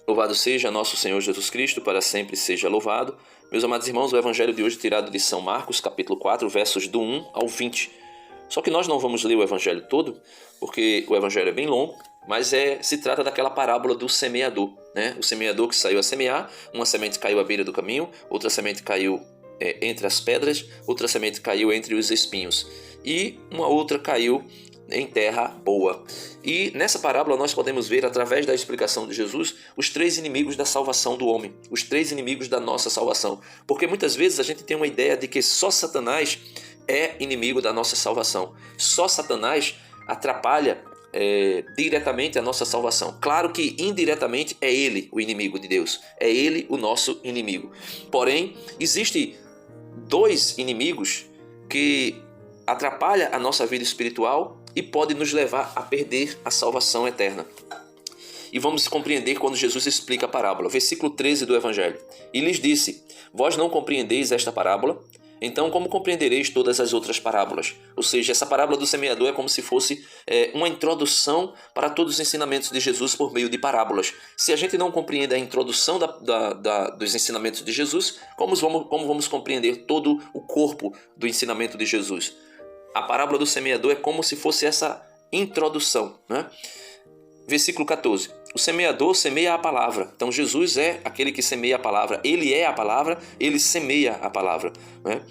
Louvado seja nosso Senhor Jesus Cristo, para sempre seja louvado. Meus amados irmãos, o evangelho de hoje é tirado de São Marcos, capítulo 4, versos do 1 ao 20. Só que nós não vamos ler o evangelho todo, porque o evangelho é bem longo, mas se trata daquela parábola do semeador, né? O semeador que saiu a semear, uma semente caiu à beira do caminho, outra semente caiu entre as pedras, outra semente caiu entre os espinhos e uma outra caiu em terra boa. E nessa parábola nós podemos ver, através da explicação de Jesus, os três inimigos da salvação do homem, os três inimigos da nossa salvação. Porque muitas vezes a gente tem uma ideia de que só Satanás é inimigo da nossa salvação. Só Satanás atrapalha diretamente a nossa salvação. Claro que indiretamente é ele o inimigo de Deus, é ele o nosso inimigo. Porém, existe dois inimigos que atrapalham a nossa vida espiritual e pode nos levar a perder a salvação eterna. E vamos compreender quando Jesus explica a parábola. Versículo 13 do Evangelho. E lhes disse: vós não compreendeis esta parábola? Então como compreendereis todas as outras parábolas? Ou seja, essa parábola do semeador é como se fosse uma introdução para todos os ensinamentos de Jesus por meio de parábolas. Se a gente não compreende a introdução dos ensinamentos de Jesus, como vamos compreender todo o corpo do ensinamento de Jesus? A parábola do semeador é como se fosse essa introdução, né? Versículo 14. O semeador semeia a palavra. Então Jesus é aquele que semeia a palavra. Ele é a palavra, ele semeia a palavra, né?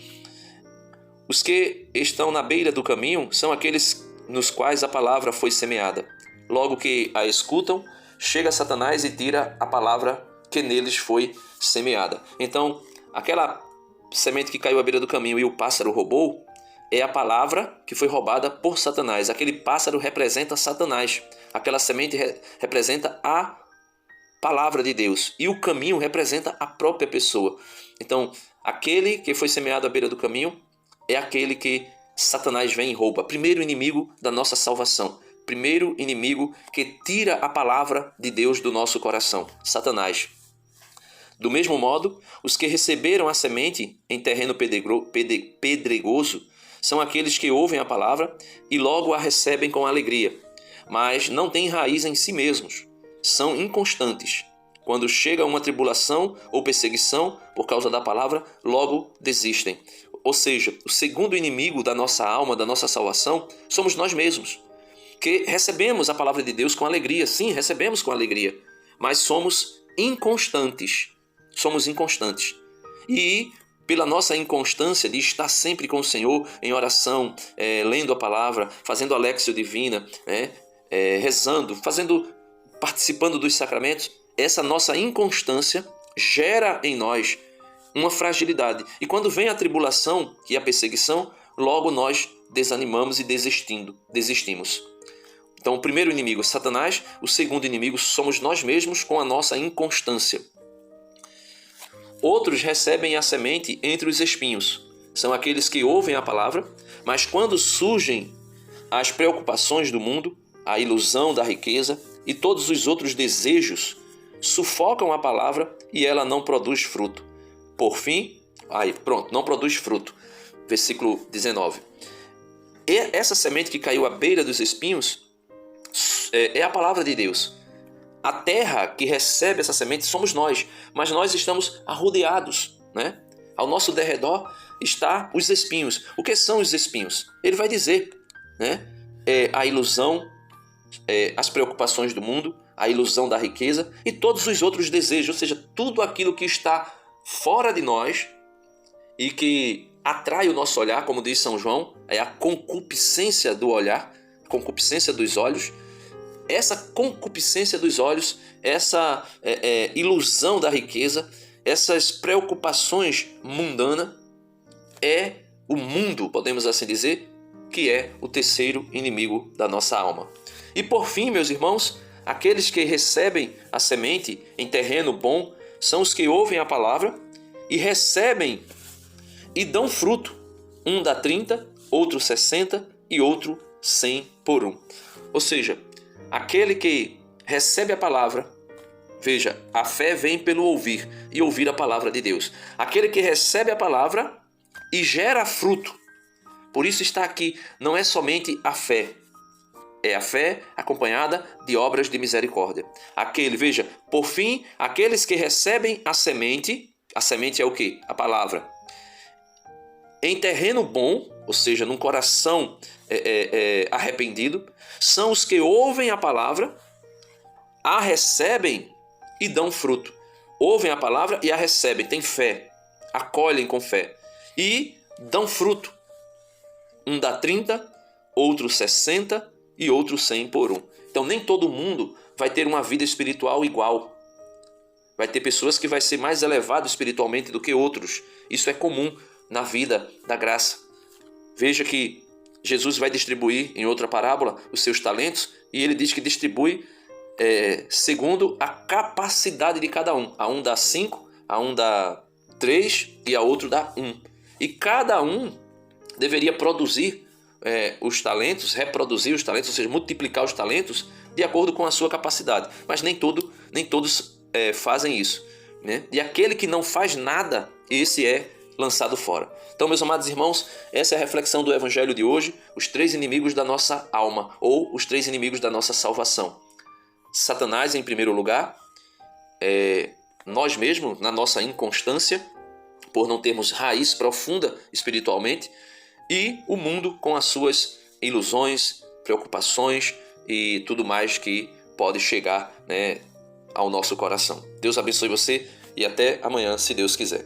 Os que estão na beira do caminho são aqueles nos quais a palavra foi semeada. Logo que a escutam, chega Satanás e tira a palavra que neles foi semeada. Então, aquela semente que caiu à beira do caminho e o pássaro roubou, é a palavra que foi roubada por Satanás. Aquele pássaro representa Satanás. Aquela semente representa a palavra de Deus. E o caminho representa a própria pessoa. Então, aquele que foi semeado à beira do caminho é aquele que Satanás vem e rouba. Primeiro inimigo da nossa salvação. Primeiro inimigo que tira a palavra de Deus do nosso coração. Satanás. Do mesmo modo, os que receberam a semente em terreno pedregoso são aqueles que ouvem a palavra e logo a recebem com alegria, mas não têm raiz em si mesmos. São inconstantes. Quando chega uma tribulação ou perseguição por causa da palavra, logo desistem. Ou seja, o segundo inimigo da nossa alma, da nossa salvação, somos nós mesmos, que recebemos a palavra de Deus com alegria. Sim, recebemos com alegria, mas somos inconstantes. Somos inconstantes. E pela nossa inconstância de estar sempre com o Senhor em oração, lendo a palavra, fazendo a Léxio Divina, rezando, participando dos sacramentos, essa nossa inconstância gera em nós uma fragilidade. E quando vem a tribulação e a perseguição, logo nós desanimamos e desistimos. Então o primeiro inimigo é Satanás, o segundo inimigo somos nós mesmos com a nossa inconstância. Outros recebem a semente entre os espinhos. São aqueles que ouvem a palavra, mas quando surgem as preocupações do mundo, a ilusão da riqueza e todos os outros desejos, sufocam a palavra e ela não produz fruto. Por fim, não produz fruto. Versículo 19. E essa semente que caiu à beira dos espinhos é a palavra de Deus. A terra que recebe essa semente somos nós, mas nós estamos arrodeados, né? Ao nosso derredor está os espinhos. O que são os espinhos? Ele vai dizer, né? A ilusão, as preocupações do mundo, a ilusão da riqueza e todos os outros desejos, ou seja, tudo aquilo que está fora de nós e que atrai o nosso olhar, como diz São João, é a concupiscência do olhar, concupiscência dos olhos. Essa concupiscência dos olhos, essa ilusão da riqueza, essas preocupações mundanas, é o mundo, podemos assim dizer, que é o terceiro inimigo da nossa alma. E por fim, meus irmãos, aqueles que recebem a semente em terreno bom são os que ouvem a palavra e recebem e dão fruto. Um dá 30, outro 60 e outro 100 por um. Ou seja, aquele que recebe a palavra, veja, a fé vem pelo ouvir e ouvir a palavra de Deus. Aquele que recebe a palavra e gera fruto. Por isso está aqui, não é somente a fé, É a fé acompanhada de obras de misericórdia. Veja, por fim, aqueles que recebem a semente é o quê? A palavra. Em terreno bom, ou seja, num coração arrependido, são os que ouvem a palavra, a recebem e dão fruto. Ouvem a palavra e a recebem, têm fé, acolhem com fé e dão fruto. Um dá 30, outro 60 e outro 100 por um. Então nem todo mundo vai ter uma vida espiritual igual. Vai ter pessoas que vai ser mais elevado espiritualmente do que outros. Isso é comum na vida da graça. Veja que Jesus vai distribuir em outra parábola os seus talentos e ele diz que distribui segundo a capacidade de cada um. A um dá 5, a um dá 3 e a outro dá 1. E cada um deveria produzir os talentos, reproduzir os talentos, ou seja, multiplicar os talentos de acordo com a sua capacidade. Mas nem todos fazem isso, né? E aquele que não faz nada, esse é lançado fora. Então, meus amados irmãos, essa é a reflexão do Evangelho de hoje, os 3 inimigos da nossa alma, ou os 3 inimigos da nossa salvação. Satanás, em primeiro lugar, nós mesmos, na nossa inconstância, por não termos raiz profunda espiritualmente, e o mundo com as suas ilusões, preocupações e tudo mais que pode chegar, né, ao nosso coração. Deus abençoe você e até amanhã, se Deus quiser.